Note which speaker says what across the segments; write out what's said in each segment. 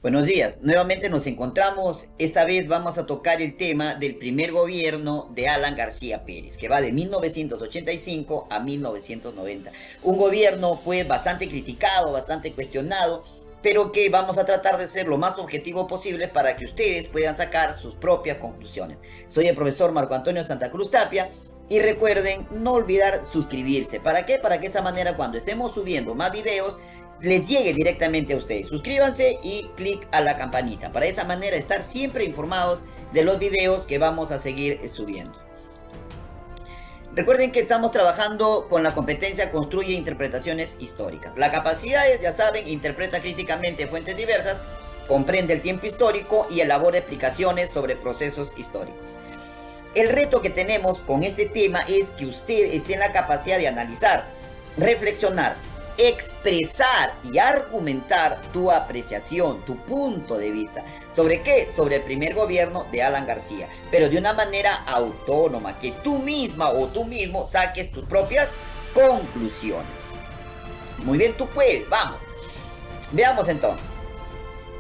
Speaker 1: Buenos días, nuevamente nos encontramos. Esta vez vamos a tocar el tema del primer gobierno de Alan García Pérez, que va de 1985 a 1990. Un gobierno pues bastante criticado, bastante cuestionado, pero que vamos a tratar de ser lo más objetivo posible para que ustedes puedan sacar sus propias conclusiones. Soy el profesor Marco Antonio Santa Cruz Tapia. Y recuerden no olvidar suscribirse. ¿Para qué? Para que de esa manera cuando estemos subiendo más videos les llegue directamente a ustedes. Suscríbanse y clic a la campanita. Para de esa manera estar siempre informados de los videos que vamos a seguir subiendo. Recuerden que estamos trabajando con la competencia Construye Interpretaciones Históricas. La capacidad es, ya saben, interpreta críticamente fuentes diversas, comprende el tiempo histórico y elabora explicaciones sobre procesos históricos. El reto que tenemos con este tema es que usted esté en la capacidad de analizar, reflexionar, expresar y argumentar tu apreciación, tu punto de vista. ¿Sobre qué? Sobre el primer gobierno de Alan García, pero de una manera autónoma, que tú misma o tú mismo saques tus propias conclusiones. Muy bien, tú puedes, vamos. Veamos entonces.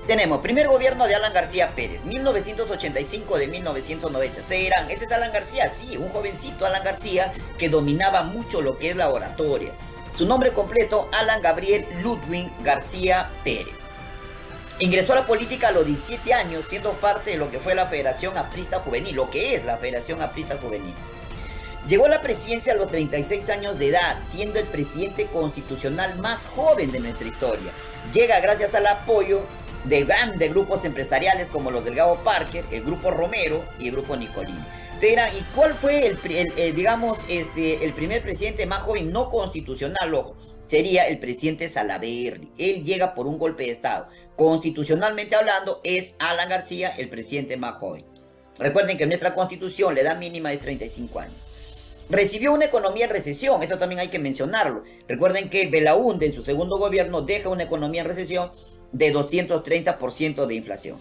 Speaker 1: Tenemos primer gobierno de Alan García Pérez, 1985 de 1990. Ustedes dirán, ¿ese es Alan García? Sí, un jovencito Alan García que dominaba mucho lo que es la oratoria. Su nombre completo, Alan Gabriel Ludwig García Pérez. Ingresó a la política a los 17 años, siendo parte de lo que fue la Federación Aprista Juvenil, lo que es la Federación Aprista Juvenil. Llegó a la presidencia a los 36 años de edad, siendo el presidente constitucional más joven de nuestra historia. Llega gracias al apoyo de grandes grupos empresariales como los Delgado Parker, el Grupo Romero y el Grupo Nicolini. Te dirán, ¿y cuál fue el primer presidente más joven no constitucional? Ojo, sería el presidente Salaverry. Él llega por un golpe de estado. Constitucionalmente hablando, es Alan García el presidente más joven. Recuerden que nuestra constitución le da mínima de 35 años. Recibió una economía en recesión, esto también hay que mencionarlo. Recuerden que Belaúnde en su segundo gobierno deja una economía en recesión de 230% de inflación.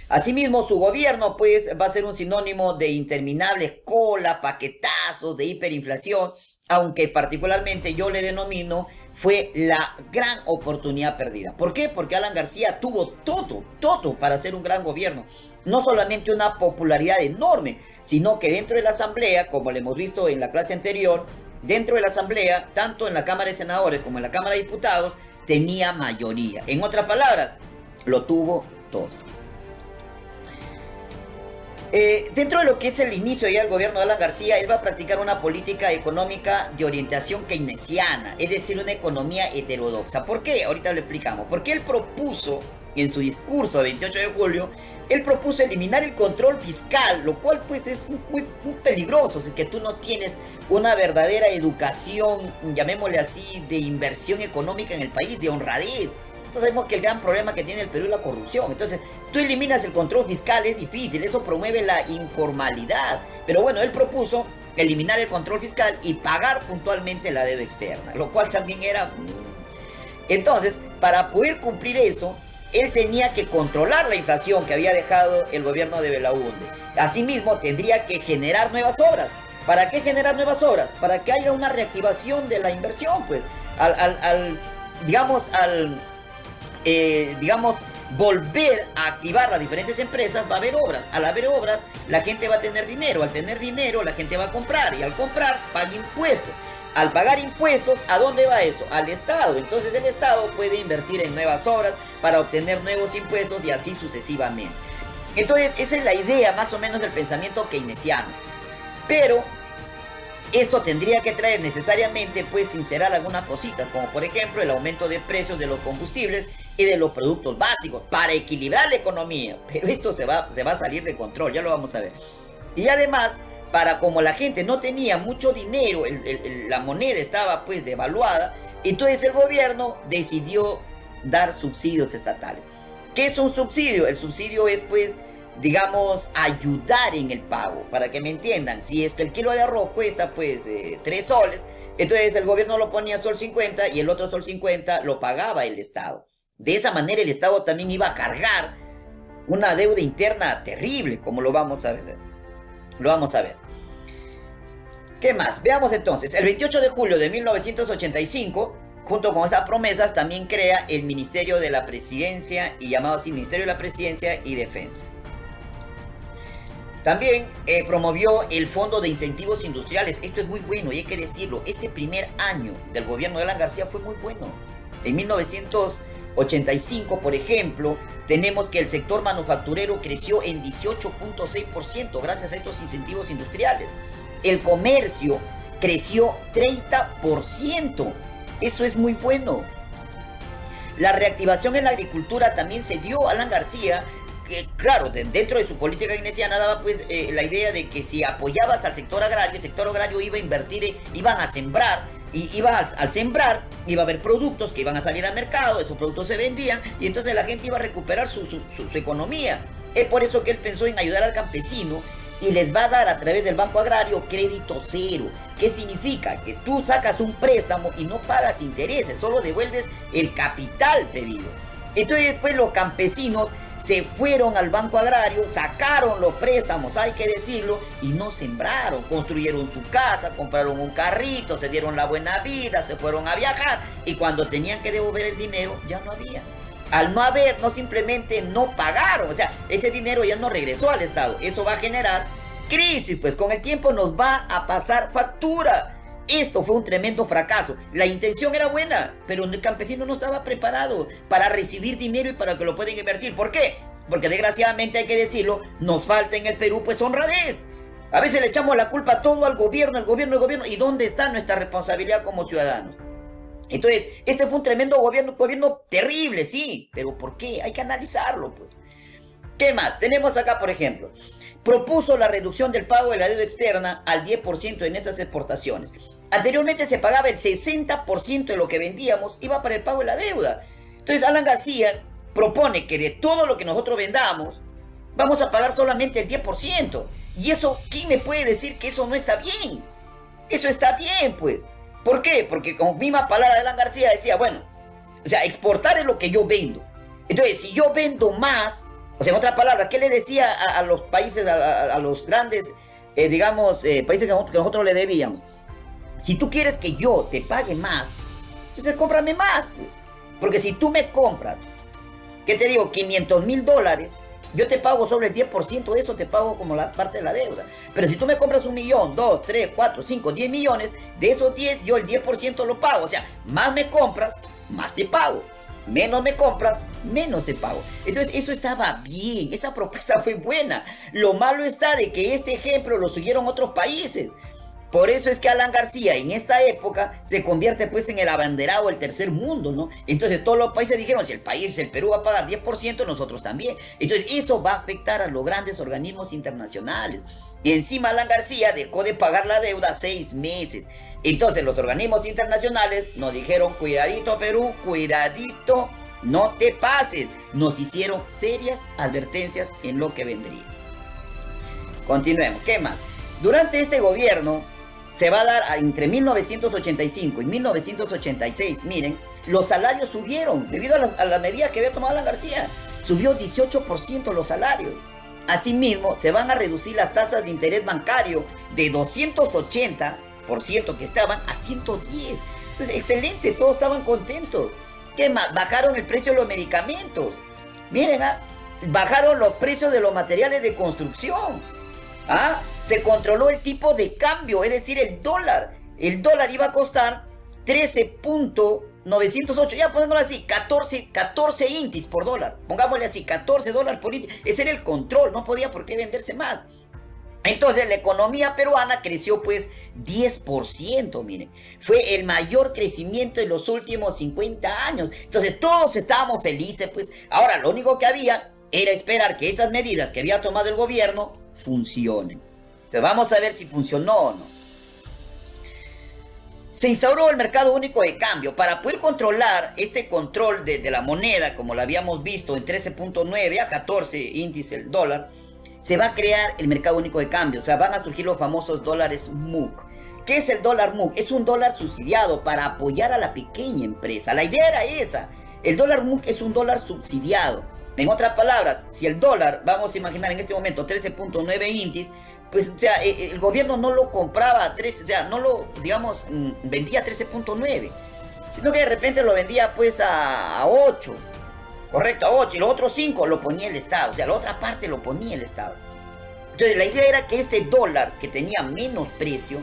Speaker 1: Asimismo, su gobierno pues va a ser un sinónimo de interminables cola, paquetazos, de hiperinflación, aunque particularmente yo le denomino fue la gran oportunidad perdida. ¿Por qué? Porque Alan García tuvo todo para hacer un gran gobierno. No solamente una popularidad enorme, sino que dentro de la asamblea, como lo hemos visto en la clase anterior, dentro de la asamblea, tanto en la Cámara de Senadores como en la Cámara de Diputados, tenía mayoría. En otras palabras, lo tuvo todo. Dentro de lo que es el inicio ya del gobierno de Alan García, él va a practicar una política económica de orientación keynesiana, es decir, una economía heterodoxa. ¿Por qué? Ahorita lo explicamos. Porque él propuso, en su discurso del 28 de julio, él propuso eliminar el control fiscal, lo cual pues es muy peligroso, si es que tú no tienes una verdadera educación, llamémosle así, de inversión económica en el país, de honradez. Nosotros sabemos que el gran problema que tiene el Perú es la corrupción. Entonces, tú eliminas el control fiscal, es difícil, eso promueve la informalidad. Pero bueno, él propuso eliminar el control fiscal y pagar puntualmente la deuda externa, lo cual también era... Entonces, para poder cumplir eso, él tenía que controlar la inflación que había dejado el gobierno de Belaúnde. Asimismo, tendría que generar nuevas obras. ¿Para qué generar nuevas obras? Para que haya una reactivación de la inversión, pues. Volver a activar las diferentes empresas, va a haber obras. Al haber obras, la gente va a tener dinero. Al tener dinero, la gente va a comprar. Y al comprar, paga impuestos. Al pagar impuestos, ¿a dónde va eso? Al Estado. Entonces el Estado puede invertir en nuevas obras para obtener nuevos impuestos y así sucesivamente. Entonces esa es la idea más o menos del pensamiento keynesiano. Pero esto tendría que traer necesariamente pues sincerar algunas cositas, como por ejemplo el aumento de precios de los combustibles y de los productos básicos para equilibrar la economía. Pero esto se va a salir de control, ya lo vamos a ver. Y además, como la gente no tenía mucho dinero, la moneda estaba pues devaluada, entonces el gobierno decidió dar subsidios estatales. ¿Qué es un subsidio? El subsidio es pues, digamos, ayudar en el pago, para que me entiendan. Si es que el kilo de arroz cuesta pues 3 soles, entonces el gobierno lo ponía sol 50 y el otro sol 50 lo pagaba el Estado. De esa manera el Estado también iba a cargar una deuda interna terrible, como lo vamos a ver. ¿Qué más? Veamos entonces. El 28 de julio de 1985, junto con estas promesas, también crea el Ministerio de la Presidencia, y llamado así Ministerio de la Presidencia y Defensa. También promovió el Fondo de Incentivos Industriales. Esto es muy bueno y hay que decirlo. Este primer año del gobierno de Alan García fue muy bueno. En 1985, por ejemplo, tenemos que el sector manufacturero creció en 18.6% gracias a estos incentivos industriales. El comercio creció 30%. Eso es muy bueno. La reactivación en la agricultura también se dio. Alan García, que claro, dentro de su política keynesiana daba pues la idea de que si apoyabas al sector agrario, el sector agrario iba a invertir, iban a sembrar, y al sembrar iba a haber productos que iban a salir al mercado, esos productos se vendían y entonces la gente iba a recuperar su economía. Es por eso que él pensó en ayudar al campesino y les va a dar a través del Banco Agrario crédito cero. ¿Qué significa? Que tú sacas un préstamo y no pagas intereses, solo devuelves el capital pedido. Entonces después los campesinos se fueron al Banco Agrario, sacaron los préstamos, hay que decirlo, y no sembraron, construyeron su casa, compraron un carrito, se dieron la buena vida, se fueron a viajar, y cuando tenían que devolver el dinero, ya no había. Al no haber, no simplemente no pagaron, o sea, ese dinero ya no regresó al Estado. Eso va a generar crisis, pues con el tiempo nos va a pasar factura. Esto fue un tremendo fracaso. La intención era buena, pero el campesino no estaba preparado para recibir dinero y para que lo puedan invertir. ¿Por qué? Porque desgraciadamente, hay que decirlo, nos falta en el Perú pues honradez. A veces le echamos la culpa todo al gobierno, ¿y dónde está nuestra responsabilidad como ciudadanos? Entonces, este fue un tremendo gobierno terrible, sí, pero ¿por qué? Hay que analizarlo, pues. ¿Qué más? Tenemos acá, por ejemplo, propuso la reducción del pago de la deuda externa al 10% en esas exportaciones. Anteriormente se pagaba el 60% de lo que vendíamos, iba para el pago de la deuda. Entonces Alan García propone que de todo lo que nosotros vendamos, vamos a pagar solamente el 10%. Y eso, ¿quién me puede decir que eso no está bien? Eso está bien, pues. ¿Por qué? Porque con misma palabra de Alan García decía, bueno, o sea, exportar es lo que yo vendo. Entonces, si yo vendo más, o sea, en otras palabras, ¿qué le decía a los países, a los grandes, países que nosotros le debíamos? Si tú quieres que yo te pague más, entonces cómprame más, pues. Porque si tú me compras, ¿qué te digo? $500,000, yo te pago sobre el 10% de eso, te pago como la parte de la deuda. Pero si tú me compras 1 millón, 2, 3, 4, 5, 10 millones, de esos 10, yo el 10% lo pago. O sea, más me compras, más te pago. Menos me compras, menos te pago. Entonces eso estaba bien, esa propuesta fue buena. Lo malo está de que este ejemplo lo siguieron otros países. Por eso es que Alan García en esta época se convierte pues en el abanderado del tercer mundo, ¿no? Entonces todos los países dijeron, si el Perú va a pagar 10%, nosotros también. Entonces eso va a afectar a los grandes organismos internacionales. Y encima Alan García dejó de pagar la deuda 6 meses. Entonces los organismos internacionales nos dijeron, cuidadito Perú, cuidadito, no te pases. Nos hicieron serias advertencias en lo que vendría. Continuemos, ¿qué más? Durante este gobierno se va a dar entre 1985 y 1986, miren, los salarios subieron debido a la medida que había tomado Alan García. Subió 18% los salarios. Asimismo, se van a reducir las tasas de interés bancario de 280% que estaban a 110. Entonces, excelente, todos estaban contentos. ¿Qué más? Bajaron el precio de los medicamentos. Miren, bajaron los precios de los materiales de construcción. Se controló el tipo de cambio, es decir, el dólar. El dólar iba a costar 13.908, ya ponémoslo así, 14 intis por dólar. Pongámosle así, $14 por intis. Ese era el control, no podía por qué venderse más. Entonces la economía peruana creció pues 10%, miren. Fue el mayor crecimiento en los últimos 50 años. Entonces todos estábamos felices, pues. Ahora lo único que había era esperar que estas medidas que había tomado el gobierno funcionen. Entonces vamos a ver si funcionó o no. Se instauró el mercado único de cambio para poder controlar este control de la moneda, como lo habíamos visto en 13.9 a 14 índice el dólar. Se va a crear el mercado único de cambio, o sea, van a surgir los famosos dólares MUC. ¿Qué es el dólar MUC? Es un dólar subsidiado para apoyar a la pequeña empresa. La idea era esa. El dólar MUC es un dólar subsidiado. En otras palabras, si el dólar, vamos a imaginar en este momento 13.9 índice, pues o sea, el gobierno no lo compraba a 13, o sea, no lo, digamos, vendía a 13.9. sino que de repente lo vendía pues a 8, correcto, a 8, y los otros 5 lo ponía el Estado, o sea, la otra parte lo ponía el Estado. Entonces la idea era que este dólar, que tenía menos precio,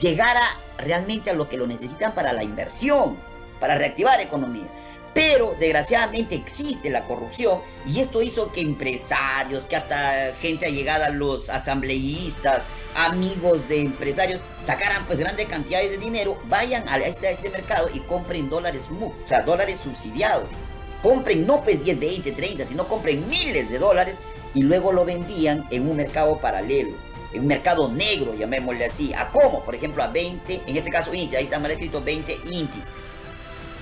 Speaker 1: llegara realmente a lo que lo necesitan para la inversión, para reactivar la economía. Pero desgraciadamente existe la corrupción y esto hizo que empresarios, que hasta gente allegada a los asambleístas, amigos de empresarios, sacaran pues grandes cantidades de dinero, vayan a este mercado y compren dólares MUC, o sea, dólares subsidiados. Compren no pues 10, 20, 30, sino compren miles de dólares y luego lo vendían en un mercado paralelo, en un mercado negro, llamémosle así. ¿A cómo? Por ejemplo, a 20, en este caso INTIS, ahí está mal escrito 20 INTIS.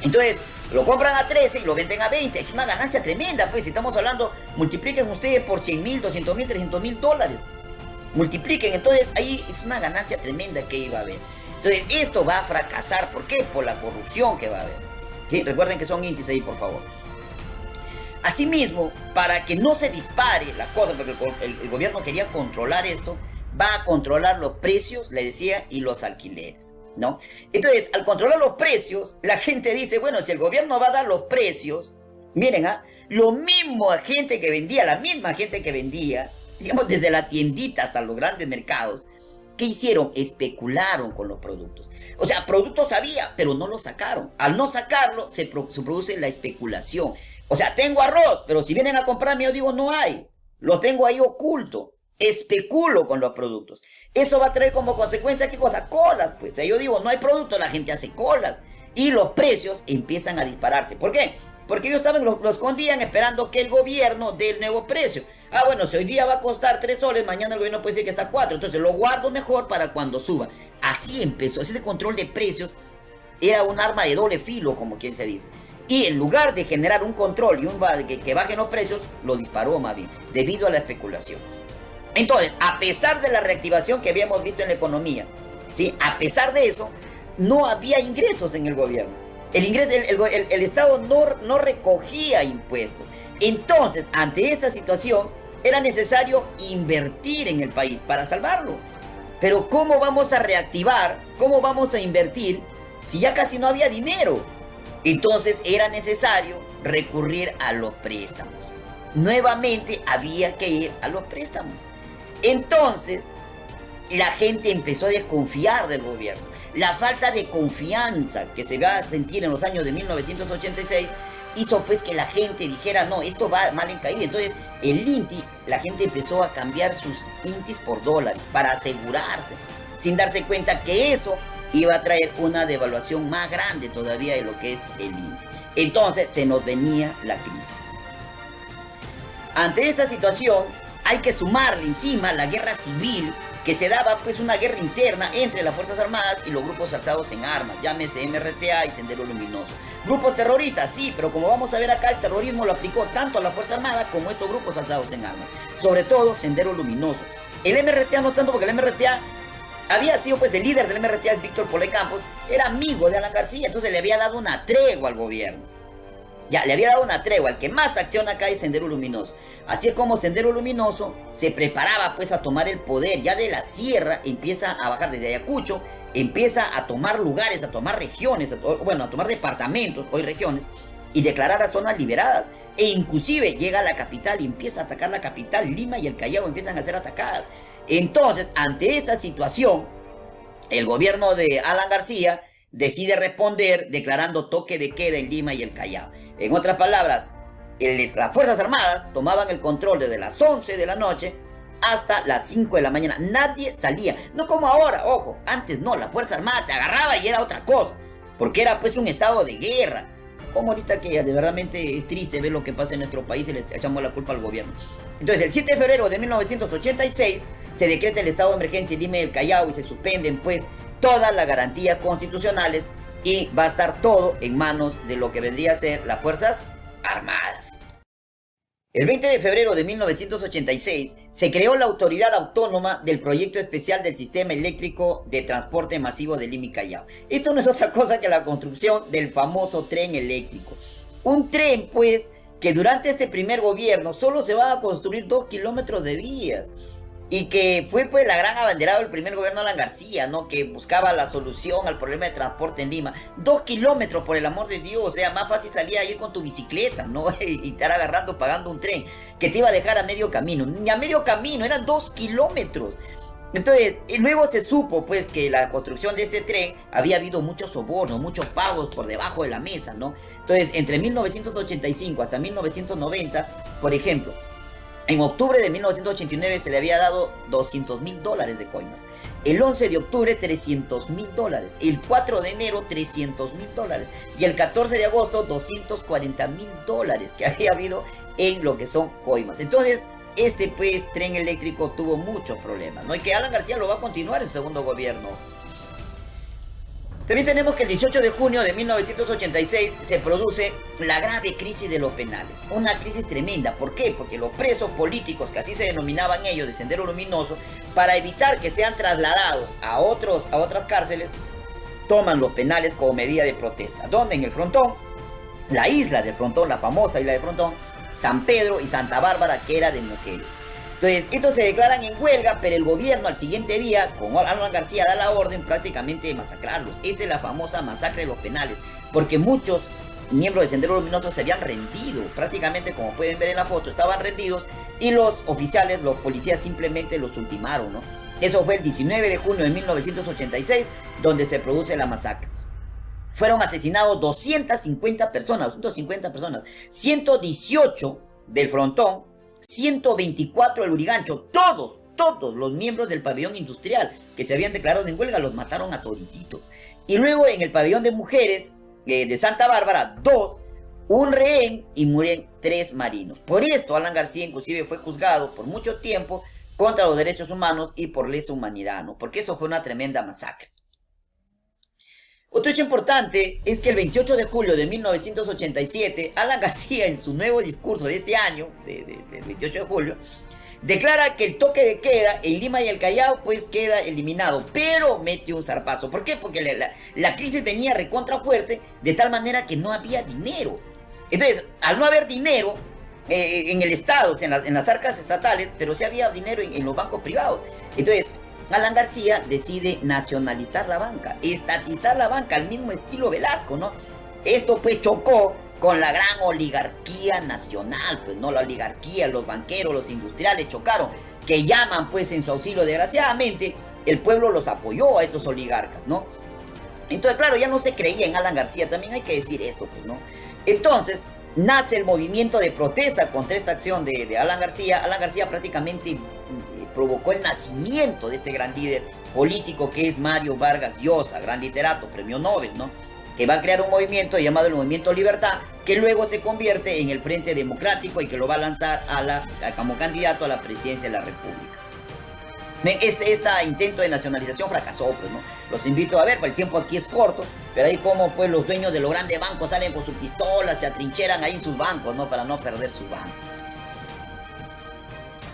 Speaker 1: Entonces, lo compran a 13 y lo venden a 20. Es una ganancia tremenda, pues. Si estamos hablando, multipliquen ustedes por 100 mil, 200 mil, 300 mil dólares. Multipliquen. Entonces, ahí es una ganancia tremenda que iba a haber. Entonces, esto va a fracasar. ¿Por qué? Por la corrupción que va a haber. ¿Sí? Recuerden que son INTIS ahí, por favor. Asimismo, para que no se dispare la cosa, porque el gobierno quería controlar esto, va a controlar los precios, le decía, y los alquileres, ¿no? Entonces, al controlar los precios, la gente dice, bueno, si el gobierno va a dar los precios, miren, lo mismo a gente que vendía, la misma gente que vendía, digamos, desde la tiendita hasta los grandes mercados, ¿qué hicieron? Especularon con los productos. O sea, productos había, pero no los sacaron. Al no sacarlo, se produce la especulación. O sea, tengo arroz, pero si vienen a comprarme, yo digo, no hay. Lo tengo ahí oculto. Especulo con los productos. Eso va a traer como consecuencia, ¿qué cosa? Colas, pues. O sea, yo digo, no hay producto, la gente hace colas. Y los precios empiezan a dispararse. ¿Por qué? Porque ellos estaban, lo escondían esperando que el gobierno dé el nuevo precio. Ah, bueno, si hoy día va a costar 3 soles, mañana el gobierno puede decir que está a 4. Entonces lo guardo mejor para cuando suba. Así empezó. Ese control de precios era un arma de doble filo, como quien se dice. Y en lugar de generar un control y que bajen los precios, lo disparó más bien, debido a la especulación. Entonces, a pesar de la reactivación que habíamos visto en la economía, ¿sí? A pesar de eso, no había ingresos en el gobierno. El Estado no recogía impuestos. Entonces, ante esta situación, era necesario invertir en el país para salvarlo. Pero ¿cómo vamos a reactivar? ¿Cómo vamos a invertir si ya casi no había dinero? Entonces era necesario recurrir a los préstamos. Nuevamente había que ir a los préstamos. Entonces la gente empezó a desconfiar del gobierno. La falta de confianza que se va a sentir en los años de 1986 hizo pues que la gente dijera, no, esto va mal en caída. Entonces el INTI, la gente empezó a cambiar sus INTIs por dólares para asegurarse, sin darse cuenta que eso iba a traer una devaluación más grande todavía de lo que es el INTI. Entonces se nos venía la crisis. Ante esta situación hay que sumarle encima la guerra civil, que se daba pues una guerra interna entre las Fuerzas Armadas y los grupos alzados en armas, llámese MRTA y Sendero Luminoso. Grupos terroristas, sí, pero como vamos a ver acá, el terrorismo lo aplicó tanto a la Fuerza Armada como a estos grupos alzados en armas. Sobre todo Sendero Luminoso. El MRTA no tanto, porque el MRTA había sido pues el líder del MRTA, es Víctor Polay Campos, era amigo de Alan García, entonces le había dado una tregua al gobierno. Ya, le había dado una tregua. El que más acciona acá es Sendero Luminoso. Así es como Sendero Luminoso se preparaba pues a tomar el poder. Ya de la sierra empieza a bajar desde Ayacucho, empieza a tomar lugares, a tomar regiones, a tomar departamentos, hoy regiones, y declarar a zonas liberadas. E inclusive llega a la capital y empieza a atacar la capital. Lima y el Callao empiezan a ser atacadas. Entonces, ante esta situación, el gobierno de Alan García decide responder declarando toque de queda en Lima y el Callao. En otras palabras, las Fuerzas Armadas tomaban el control desde las 11 de la noche hasta las 5 de la mañana. Nadie salía. No como ahora, ojo. Antes no, la Fuerza Armada te agarraba y era otra cosa. Porque era pues un estado de guerra. Como ahorita que ya de verdadmente es triste ver lo que pasa en nuestro país y les echamos la culpa al gobierno. Entonces, el 7 de febrero de 1986 se decreta el estado de emergencia en Lima y el Callao y se suspenden pues todas las garantías constitucionales y va a estar todo en manos de lo que vendría a ser las Fuerzas Armadas. El 20 de febrero de 1986 se creó la Autoridad Autónoma del Proyecto Especial del Sistema Eléctrico de Transporte Masivo de Lima y Callao. Esto no es otra cosa que la construcción del famoso tren eléctrico. Un tren, pues, que durante este primer gobierno solo se va a construir 2 kilómetros de vías. y que fue pues la gran abanderada del primer gobierno de Alan García, ¿no? Que buscaba la solución al problema de transporte en Lima. 2 kilómetros, por el amor de Dios, o sea, más fácil salía a ir con tu bicicleta, ¿no? Y estar agarrando, pagando un tren que te iba a dejar a medio camino. Ni a medio camino, eran 2 kilómetros. Entonces, y luego se supo pues que la construcción de este tren había habido muchos sobornos, muchos pagos por debajo de la mesa, ¿no? Entonces, entre 1985 hasta 1990, por ejemplo, en octubre de 1989 se le había dado $200.000 de coimas. El 11 de octubre, $300.000. El 4 de enero, $300.000. Y el 14 de agosto, $240.000 que había habido en lo que son coimas. Entonces, este pues tren eléctrico tuvo muchos problemas, ¿no? Y que Alan García lo va a continuar en su segundo gobierno. También tenemos que el 18 de junio de 1986 se produce la grave crisis de los penales. Una crisis tremenda. ¿Por qué? Porque los presos políticos, que así se denominaban ellos, de Sendero Luminoso, para evitar que sean trasladados a otras cárceles, toman los penales como medida de protesta. Donde en el Frontón, la isla del Frontón, la famosa isla del Frontón, San Pedro y Santa Bárbara, que era de mujeres. Entonces, estos se declaran en huelga, pero el gobierno al siguiente día, con Alan García, da la orden prácticamente de masacrarlos. Esta es la famosa masacre de los penales, porque muchos miembros de Sendero Luminoso se habían rendido, prácticamente como pueden ver en la foto, estaban rendidos, y los oficiales, los policías simplemente los ultimaron, ¿no? Eso fue el 19 de junio de 1986, donde se produce la masacre. Fueron asesinados 250 personas, 118 del Frontón, 124 del Urigancho, todos los miembros del pabellón industrial que se habían declarado en huelga los mataron a todititos. Y luego en el pabellón de mujeres de Santa Bárbara, 2, un rehén y mueren 3 marinos. Por esto Alan García inclusive fue juzgado por mucho tiempo contra los derechos humanos y por lesa humanidad, ¿no? Porque esto fue una tremenda masacre. Otro hecho importante es que el 28 de julio de 1987, Alan García, en su nuevo discurso de este año, del 28 de julio, declara que el toque de queda en Lima y el Callao pues queda eliminado, pero mete un zarpazo. ¿Por qué? Porque la crisis venía recontra fuerte, de tal manera que no había dinero. Entonces, al no haber dinero en el Estado, o sea, en las arcas estatales, pero sí había dinero en los bancos privados. Entonces, Alan García decide nacionalizar la banca, estatizar la banca, al mismo estilo Velasco, ¿no? Esto pues chocó con la gran oligarquía nacional, pues, ¿no? La oligarquía, los banqueros, los industriales chocaron, que llaman pues en su auxilio. Desgraciadamente, el pueblo los apoyó a estos oligarcas, ¿no? Entonces, claro, ya no se creía en Alan García, también hay que decir esto, pues, ¿no? Entonces, nace el movimiento de protesta contra esta acción de Alan García. Alan García prácticamente provocó el nacimiento de este gran líder político que es Mario Vargas Llosa, gran literato, premio Nobel, ¿no? Que va a crear un movimiento llamado el Movimiento Libertad, que luego se convierte en el Frente Democrático y que lo va a lanzar como candidato a la presidencia de la República. Este intento de nacionalización fracasó, pues, ¿no? Los invito a ver, el tiempo aquí es corto, pero ahí como pues los dueños de los grandes bancos salen con sus pistolas, se atrincheran ahí en sus bancos, ¿no? Para no perder sus bancos.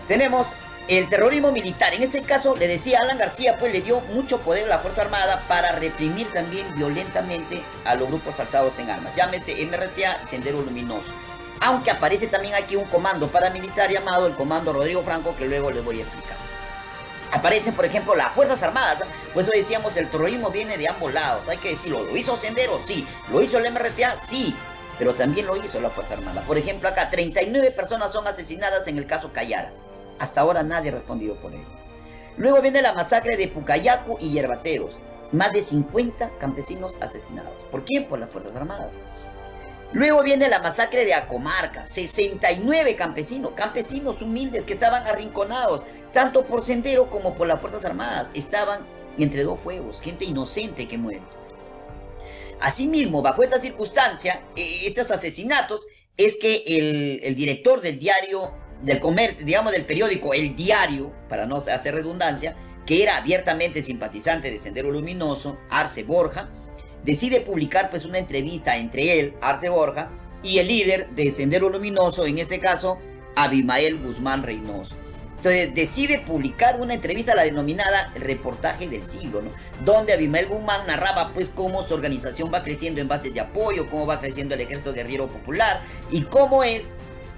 Speaker 1: Tenemos el terrorismo militar. En este caso, le decía, Alan García pues le dio mucho poder a la Fuerza Armada para reprimir también violentamente a los grupos alzados en armas. Llámese MRTA y Sendero Luminoso. Aunque aparece también aquí un comando paramilitar llamado el Comando Rodrigo Franco, que luego les voy a explicar. Aparecen, por ejemplo, las Fuerzas Armadas. Por eso decíamos, el terrorismo viene de ambos lados. Hay que decirlo. ¿Lo hizo Sendero? Sí. ¿Lo hizo el MRTA? Sí. Pero también lo hizo la Fuerza Armada. Por ejemplo, acá 39 personas son asesinadas en el caso Cayara. Hasta ahora nadie ha respondido por ello. Luego viene la masacre de Pucayacu y Yerbateros. Más de 50 campesinos asesinados. ¿Por quién? Por las Fuerzas Armadas. Luego viene la masacre de Acomarca. 69 campesinos humildes que estaban arrinconados, tanto por Sendero como por las Fuerzas Armadas. Estaban entre dos fuegos, gente inocente que muere. Asimismo, bajo esta circunstancia, estos asesinatos, es que el director del diario del comercio, digamos del periódico El Diario, para no hacer redundancia, que era abiertamente simpatizante de Sendero Luminoso, Arce Borja, decide publicar pues una entrevista entre él, Arce Borja, y el líder de Sendero Luminoso, en este caso, Abimael Guzmán Reynoso. Entonces decide publicar una entrevista, la denominada Reportaje del Siglo, ¿no? Donde Abimael Guzmán narraba pues cómo su organización va creciendo en bases de apoyo, cómo va creciendo el Ejército Guerrillero Popular y cómo es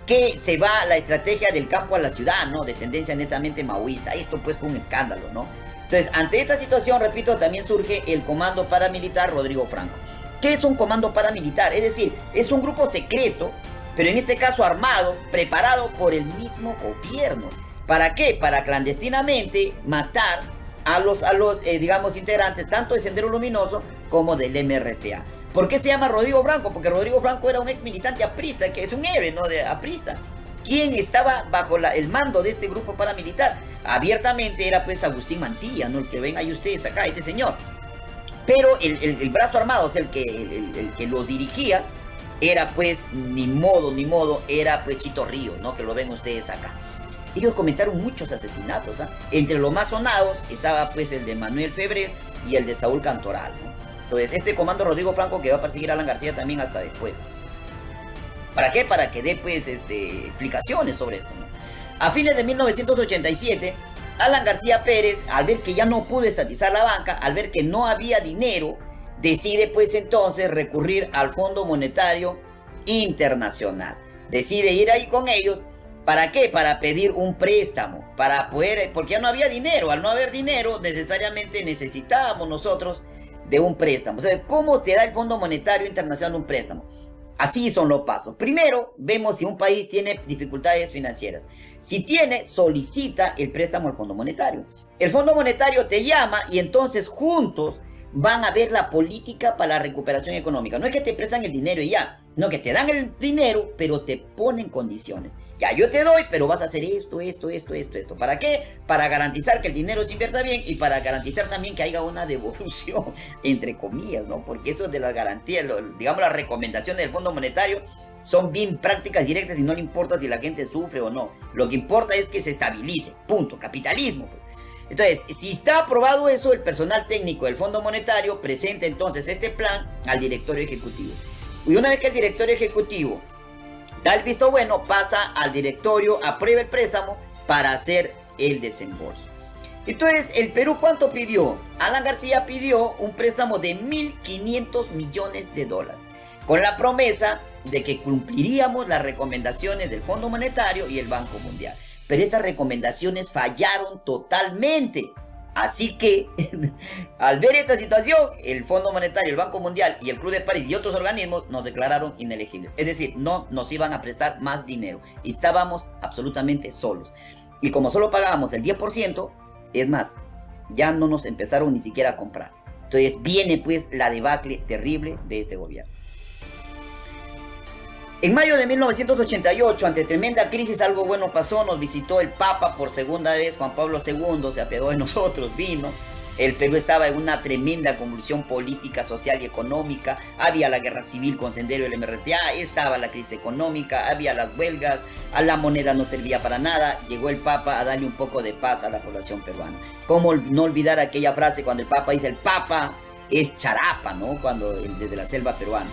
Speaker 1: que se va la estrategia del campo a la ciudad, ¿no? De tendencia netamente maoísta. Esto pues fue un escándalo, ¿no? Entonces, ante esta situación, repito, también surge el Comando Paramilitar Rodrigo Franco. ¿Qué es un comando paramilitar? Es decir, es un grupo secreto, pero en este caso armado, preparado por el mismo gobierno. ¿Para qué? Para clandestinamente matar a los digamos, integrantes tanto de Sendero Luminoso como del MRTA. ¿Por qué se llama Rodrigo Franco? Porque Rodrigo Franco era un ex militante aprista, que es un héroe, ¿no? De aprista. ¿Quién estaba bajo el mando de este grupo paramilitar? Abiertamente era pues Agustín Mantilla, ¿no? El que ven ahí ustedes acá, este señor. Pero el brazo armado, o sea, el que los dirigía, era pues, ni modo, era pues Chito Ríos, ¿no? Que lo ven ustedes acá. Ellos cometaron muchos asesinatos, ¿ah? Entre los más sonados estaba pues el de Manuel Febres y el de Saúl Cantoral, ¿no? Entonces, este comando Rodrigo Franco que va a perseguir a Alan García también hasta después. ¿Para qué? Para que dé pues explicaciones sobre esto, ¿no? A fines de 1987, Alan García Pérez, al ver que ya no pudo estatizar la banca, al ver que no había dinero, decide pues entonces recurrir al Fondo Monetario Internacional. Decide ir ahí con ellos. ¿Para qué? Para pedir un préstamo, para poder, porque ya no había dinero. Al no haber dinero, necesariamente necesitábamos nosotros de un préstamo. O sea, ¿cómo te da el Fondo Monetario Internacional un préstamo? Así son los pasos. Primero, vemos si un país tiene dificultades financieras. Si tiene, solicita el préstamo al Fondo Monetario. El Fondo Monetario te llama y entonces juntos van a ver la política para la recuperación económica. No es que te prestan el dinero y ya, no, que te dan el dinero, pero te ponen condiciones. Ya, yo te doy, pero vas a hacer esto. ¿Para qué? Para garantizar que el dinero se invierta bien y para garantizar también que haya una devolución, entre comillas, ¿no? Porque eso de las garantías, digamos, las recomendaciones del Fondo Monetario son bien prácticas directas y no le importa si la gente sufre o no. Lo que importa es que se estabilice, punto, capitalismo, pues. Entonces, si está aprobado eso, el personal técnico del Fondo Monetario presenta entonces este plan al directorio ejecutivo. Y una vez que el directorio ejecutivo da el visto bueno, pasa al directorio, aprueba el préstamo para hacer el desembolso. Entonces, ¿el Perú cuánto pidió? Alan García pidió un préstamo de $1.500 millones, con la promesa de que cumpliríamos las recomendaciones del Fondo Monetario y el Banco Mundial. Pero estas recomendaciones fallaron totalmente. Así que, al ver esta situación, el Fondo Monetario, el Banco Mundial y el Club de París y otros organismos nos declararon inelegibles. Es decir, no nos iban a prestar más dinero. Estábamos absolutamente solos. Y como solo pagábamos el 10%, es más, ya no nos empezaron ni siquiera a comprar. Entonces viene pues la debacle terrible de este gobierno. En mayo de 1988, ante tremenda crisis, algo bueno pasó. Nos visitó el Papa por segunda vez, Juan Pablo II, se apiadó de nosotros, vino. El Perú estaba en una tremenda convulsión política, social y económica. Había la guerra civil con Sendero y el MRTA, estaba la crisis económica, había las huelgas, a la moneda no servía para nada. Llegó el Papa a darle un poco de paz a la población peruana. ¿Cómo no olvidar aquella frase cuando el Papa dice el Papa es charapa, ¿no? Cuando desde la selva peruana.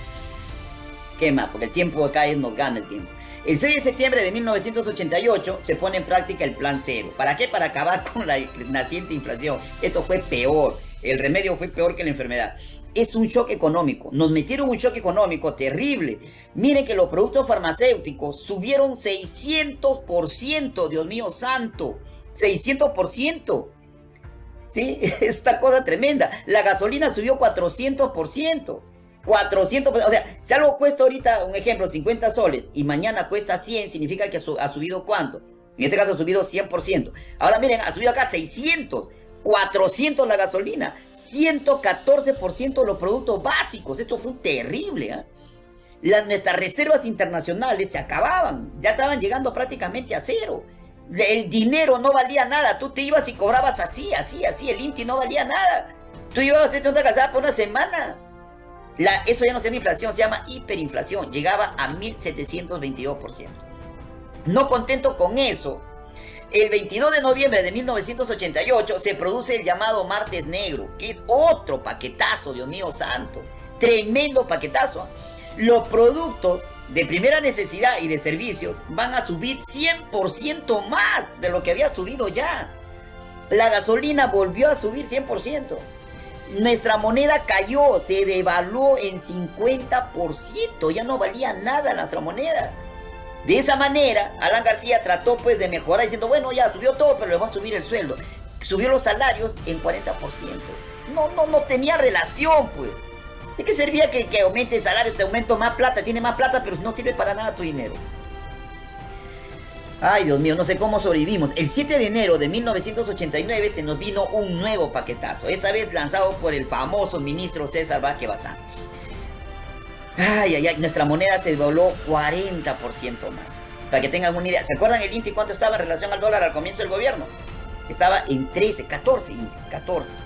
Speaker 1: ¿Qué más? Porque el tiempo acá nos gana el tiempo. El 6 de septiembre de 1988 se pone en práctica el Plan Cero. ¿Para qué? Para acabar con la naciente inflación. Esto fue peor. El remedio fue peor que la enfermedad. Es un shock económico. Nos metieron un shock económico terrible. Miren que los productos farmacéuticos subieron 600%. Dios mío santo. 600%. ¿Sí? Esta cosa tremenda. La gasolina subió 400%. 400%, o sea, si algo cuesta ahorita, un ejemplo, 50 soles y mañana cuesta 100, significa que ha subido ¿cuánto? En este caso ha subido 100%. Ahora miren, ha subido acá 600, 400 la gasolina, 114% los productos básicos. Esto fue terrible, ¿eh? Nuestras reservas internacionales se acababan, ya estaban llegando prácticamente a cero. El dinero no valía nada, tú te ibas y cobrabas así, el INTI no valía nada. Tú ibas a hacer una casada por una semana. Eso ya no se llama inflación, se llama hiperinflación. Llegaba a 1722%. No contento con eso, el 22 de noviembre de 1988 se produce el llamado Martes Negro, que es otro paquetazo, Dios mío santo. Tremendo paquetazo. Los productos de primera necesidad y de servicios van a subir 100% más de lo que había subido ya. La gasolina volvió a subir 100%. Nuestra moneda cayó, se devaluó en 50%, ya no valía nada nuestra moneda. De esa manera, Alan García trató pues de mejorar diciendo, bueno, ya subió todo, pero le va a subir el sueldo. Subió los salarios en 40%. No tenía relación, pues. ¿De qué servía que aumente el salario, te aumento más plata, tiene más plata, pero si no sirve para nada tu dinero? Ay, Dios mío, no sé cómo sobrevivimos. El 7 de enero de 1989 se nos vino un nuevo paquetazo, esta vez lanzado por el famoso ministro César Vázquez Bazán. Ay, nuestra moneda se dobló 40% más. Para que tengan una idea, ¿se acuerdan el INTI cuánto estaba en relación al dólar al comienzo del gobierno? Estaba en 14 INTIs, 14.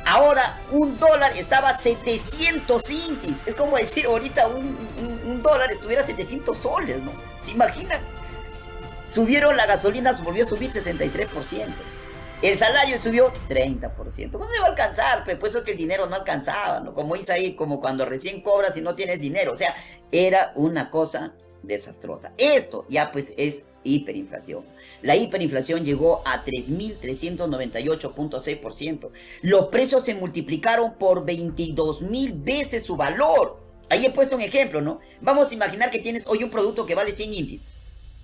Speaker 1: Ahora, un dólar estaba a 700 INTIs. Es como decir, ahorita un dólar estuviera a 700 soles, ¿no? ¿Se imaginan? Subieron la gasolina, volvió a subir 63%. El salario subió 30%. ¿Cómo se va a alcanzar? Pues eso que el dinero no alcanzaba, ¿no? Como dice ahí, como cuando recién cobras y no tienes dinero. O sea, era una cosa desastrosa. Esto ya pues es hiperinflación. La hiperinflación llegó a 3.398.6%. Los precios se multiplicaron por 22.000 veces su valor. Ahí he puesto un ejemplo, ¿no? Vamos a imaginar que tienes hoy un producto que vale 100 INTIs.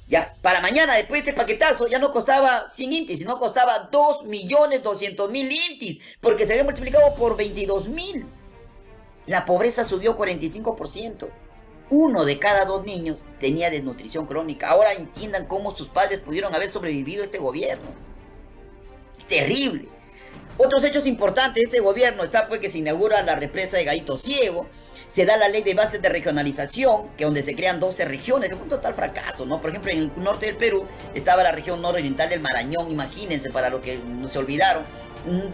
Speaker 1: Ya, para mañana, después de este paquetazo, ya no costaba 100 INTIs, sino costaba 2.200.000 INTIs, porque se había multiplicado por 22.000. La pobreza subió 45%. 1 de cada 2 niños tenía desnutrición crónica. Ahora entiendan cómo sus padres pudieron haber sobrevivido a este gobierno. Es terrible. Otros hechos importantes de este gobierno está pues que se inaugura la represa de Gallito Ciego. Se da la ley de bases de regionalización, que donde se crean 12 regiones, que fue un total fracaso, ¿no? Por ejemplo, en el norte del Perú estaba la región nororiental del Marañón, imagínense, para lo que se olvidaron.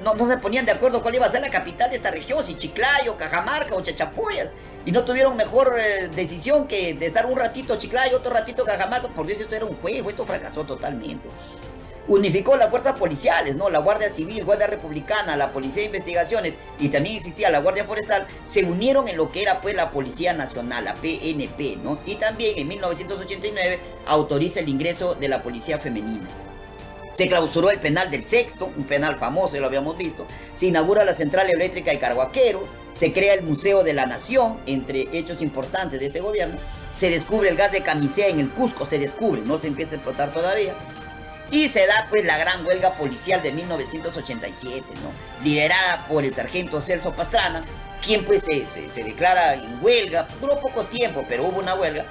Speaker 1: No se ponían de acuerdo cuál iba a ser la capital de esta región, si Chiclayo, Cajamarca o Chachapoyas. Y no tuvieron mejor decisión que de estar un ratito Chiclayo, otro ratito Cajamarca. Por Dios, esto era un juego, esto fracasó totalmente. Unificó las fuerzas policiales, ¿no? La Guardia Civil, Guardia Republicana, la Policía de Investigaciones y también existía la Guardia Forestal, se unieron en lo que era pues la Policía Nacional, la PNP, ¿no? Y también en 1989 autoriza el ingreso de la Policía Femenina. Se clausuró el penal del Sexto, un penal famoso, ya lo habíamos visto. Se inaugura la central eléctrica de Carhuaquero. Se crea el Museo de la Nación, entre hechos importantes de este gobierno. Se descubre el gas de camisea en el Cusco, se descubre, no se empieza a explotar todavía. Y se da pues la gran huelga policial de 1987, ¿no? Liderada por el sargento Celso Pastrana, quien pues se declara en huelga. Duró poco tiempo, pero hubo una huelga,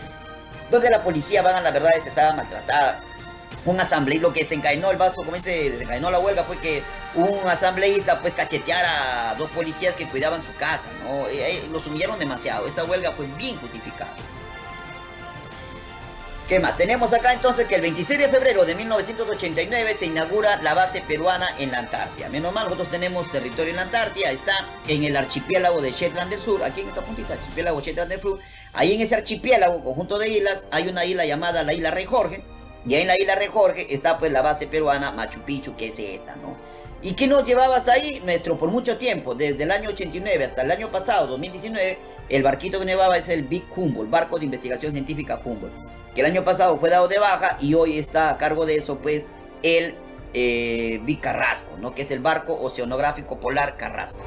Speaker 1: donde la policía, van a la verdad, estaba maltratada. Un asambleísta, lo que desencadenó el vaso, como se desencadenó la huelga, fue que un asambleísta pues cacheteara a 2 policías que cuidaban su casa, ¿no? Los humillaron demasiado. Esta huelga fue bien justificada. ¿Qué más? Tenemos acá entonces que el 26 de febrero de 1989 se inaugura la base peruana en la Antártida. Menos mal, nosotros tenemos territorio en la Antártida. Está en el archipiélago de Shetland del Sur, aquí en esta puntita, archipiélago Shetland del Sur. Ahí en ese archipiélago, conjunto de islas, hay una isla llamada la isla Rey Jorge. Y ahí en la isla Rey Jorge está pues la base peruana Machu Picchu, que es esta, ¿no? ¿Y qué nos llevaba hasta ahí? Por mucho tiempo, desde el año 89 hasta el año pasado, 2019, el barquito que llevaba es el Big Humboldt, barco de investigación científica Humboldt, que el año pasado fue dado de baja y hoy está a cargo de eso pues el Big Carrasco, ¿no? Que es el barco oceanográfico polar Carrasco.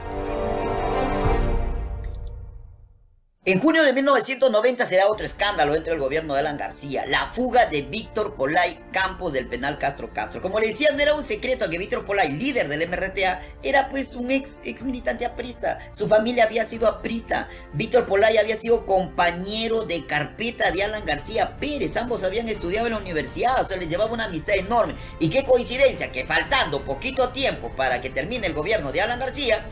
Speaker 1: En junio de 1990 se da otro escándalo dentro del gobierno de Alan García, la fuga de Víctor Polay Campos del penal Castro Castro. Como le decía, no era un secreto que Víctor Polay, líder del MRTA, era pues un ex militante aprista. Su familia había sido aprista. Víctor Polay había sido compañero de carpeta de Alan García Pérez. Ambos habían estudiado en la universidad, o sea, les llevaba una amistad enorme. Y qué coincidencia que faltando poquito tiempo para que termine el gobierno de Alan García,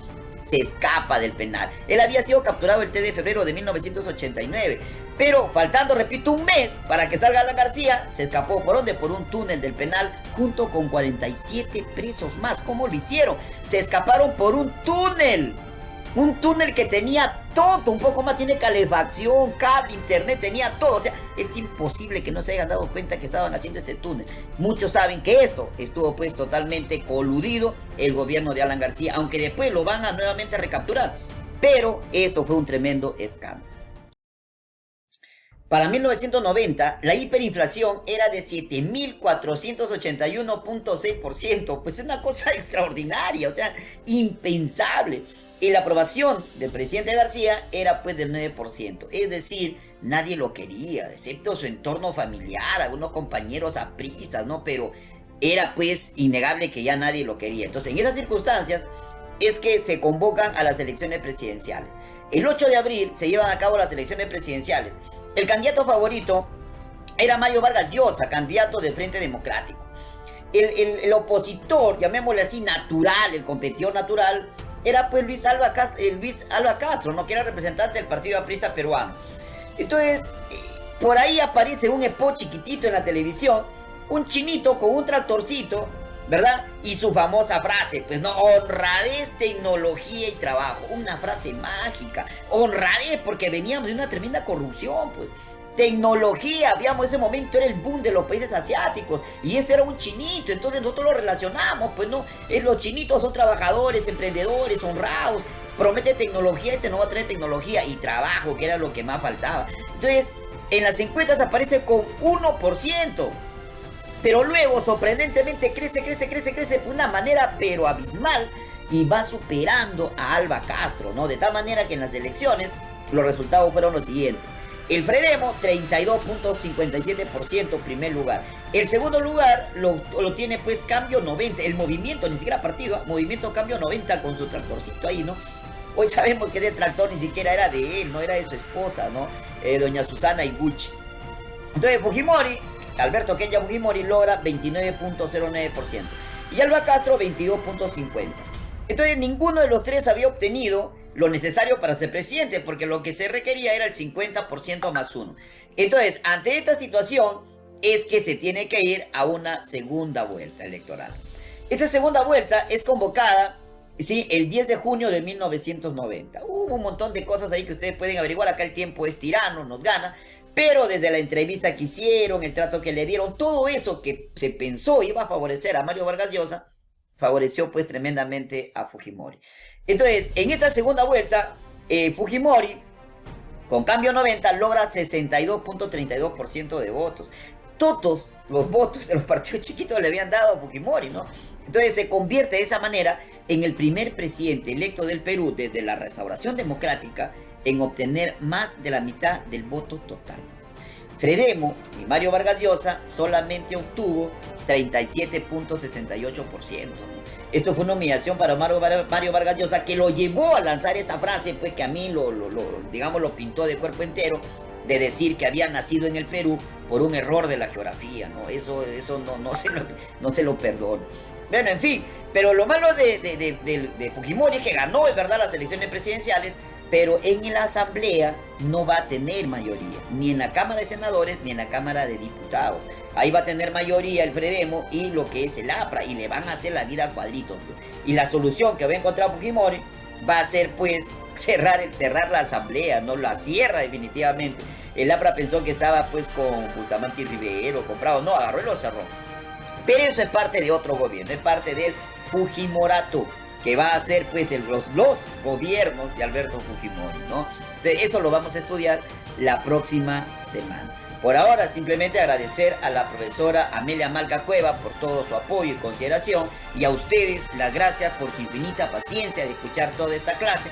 Speaker 1: se escapa del penal. Él había sido capturado el 3 de febrero de 1989, pero faltando, repito, un mes para que salga Alan García, se escapó. ¿Por dónde? Por un túnel del penal junto con 47 presos más. ¿Cómo lo hicieron? Se escaparon por un túnel que tenía todo, un poco más, tiene calefacción, cable, internet, tenía todo. O sea, es imposible que no se hayan dado cuenta que estaban haciendo este túnel. Muchos saben que esto estuvo pues totalmente coludido el gobierno de Alan García, aunque después lo van a nuevamente recapturar. Pero esto fue un tremendo escándalo. Para 1990, la hiperinflación era de 7.481.6%. Pues es una cosa extraordinaria, o sea, impensable. Y la aprobación del presidente García era pues del 9%. Es decir, nadie lo quería, excepto su entorno familiar, algunos compañeros apristas, ¿no? Pero era pues innegable que ya nadie lo quería. Entonces, en esas circunstancias es que se convocan a las elecciones presidenciales. El 8 de abril se llevan a cabo las elecciones presidenciales. El candidato favorito era Mario Vargas Llosa, candidato del Frente Democrático. El opositor, llamémosle así, natural, el competidor natural, era pues Luis Alva Castro, ¿no? Que era representante del Partido Aprista Peruano. Entonces, por ahí aparece un spot chiquitito en la televisión, un chinito con un tractorcito, ¿verdad? Y su famosa frase, pues no, honradez, tecnología y trabajo. Una frase mágica. Honradez, porque veníamos de una tremenda corrupción, pues. Tecnología, habíamos ese momento, era el boom de los países asiáticos. Y este era un chinito, entonces nosotros lo relacionamos, pues no. Los chinitos son trabajadores, emprendedores, honrados. Promete tecnología, este no va a traer tecnología y trabajo, que era lo que más faltaba. Entonces, en las encuestas aparece con 1%. Pero luego, sorprendentemente, crece de una manera pero abismal y va superando a Alva Castro, ¿no? De tal manera que en las elecciones los resultados fueron los siguientes. El Fredemo, 32.57%, primer lugar. El segundo lugar lo tiene pues Cambio 90, el movimiento, ni siquiera partido, Movimiento Cambio 90 con su tractorcito ahí, ¿no? Hoy sabemos que ese tractor ni siquiera era de él, no era de su esposa, ¿no? Doña Susana Iguchi. Entonces Fujimori, Alberto Kenya Fujimori logra 29.09% y Alva Castro 22.50%. Entonces ninguno de los tres había obtenido lo necesario para ser presidente, porque lo que se requería era el 50% más uno. Entonces, ante esta situación es que se tiene que ir a una segunda vuelta electoral. Esta segunda vuelta es convocada, sí, el 10 de junio de 1990. Hubo un montón de cosas ahí que ustedes pueden averiguar. Acá el tiempo es tirano, nos gana. Pero desde la entrevista que hicieron, el trato que le dieron, todo eso que se pensó iba a favorecer a Mario Vargas Llosa, favoreció pues tremendamente a Fujimori. Entonces, en esta segunda vuelta, Fujimori, con Cambio 90, logra 62.32% de votos. Todos los votos de los partidos chiquitos le habían dado a Fujimori, ¿no? Entonces se convierte de esa manera en el primer presidente electo del Perú desde la restauración democrática en obtener más de la mitad del voto total. Fredemo y Mario Vargas Llosa solamente obtuvo 37.68%. Esto fue una humillación para Mario Vargas Llosa, que lo llevó a lanzar esta frase, pues que a mí lo pintó de cuerpo entero, de decir que había nacido en el Perú por un error de la geografía, ¿no? Eso no se lo perdono. Bueno, en fin, pero lo malo de Fujimori es que ganó, es verdad, las elecciones presidenciales, pero en la asamblea no va a tener mayoría, ni en la Cámara de Senadores ni en la Cámara de Diputados. Ahí va a tener mayoría el Fredemo y lo que es el APRA, y le van a hacer la vida a cuadritos. Y la solución que va a encontrar Fujimori va a ser pues cerrar la asamblea, no la cierra definitivamente. El APRA pensó que estaba pues con Bustamante y Rivero, comprado, no, agarró y lo cerró. Pero eso es parte de otro gobierno, es parte del Fujimorato, que va a ser pues los gobiernos de Alberto Fujimori, ¿no? Entonces, eso lo vamos a estudiar la próxima semana. Por ahora, simplemente agradecer a la profesora Amelia Malca Cueva por todo su apoyo y consideración, y a ustedes las gracias por su infinita paciencia de escuchar toda esta clase.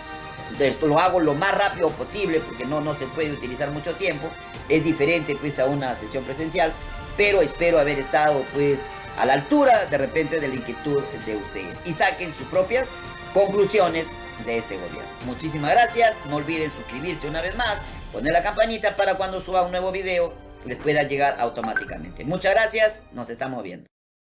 Speaker 1: Entonces, lo hago lo más rápido posible porque no se puede utilizar mucho tiempo. Es diferente pues a una sesión presencial, pero espero haber estado pues a la altura de repente de la inquietud de ustedes y saquen sus propias conclusiones de este gobierno. Muchísimas gracias, no olviden suscribirse una vez más, poner la campanita para cuando suba un nuevo video les pueda llegar automáticamente. Muchas gracias, nos estamos viendo.